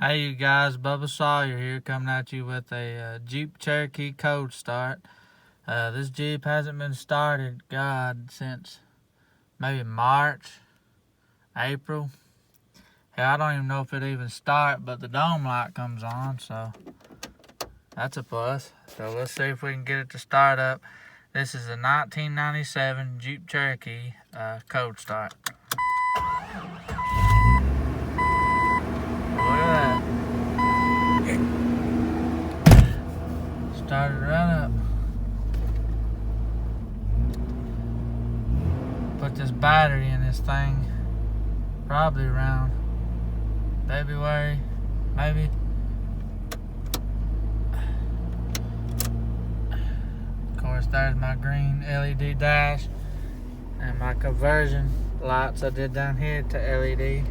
Hey you guys, Bubba Sawyer here, coming at you with a Jeep Cherokee cold start. This Jeep hasn't been started, since maybe March, April. Hell, I don't even know if it even start, but the dome light comes on, so that's a plus. So let's see if we can get it to start up. This is a 1997 Jeep Cherokee cold start. Started right up. Put this battery in this thing probably around February, maybe. Of course, there's my green LED dash and my conversion lights I did down here to LED.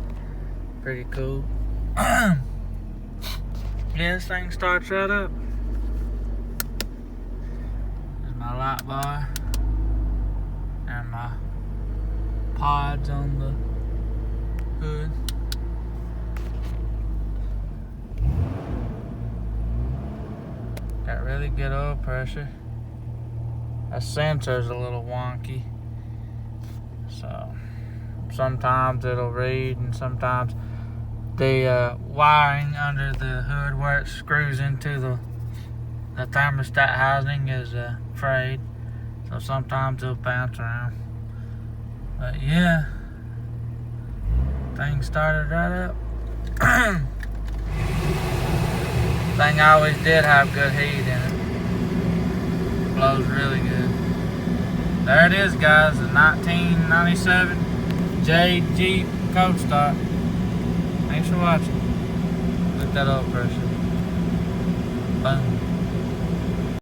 Pretty cool. Yeah, this thing starts right up. My light bar and my pods on the hood. Got really good oil pressure. That sensor's a little wonky, so sometimes it'll read and sometimes the wiring under the hood where it screws into the thermostat housing is frayed, so sometimes it'll bounce around. But yeah, thing started right up. Thing always did have good heat in it. Blows really good. There it is, guys, the 1997 Jeep cold start. Thanks for watching. Look at that oil pressure.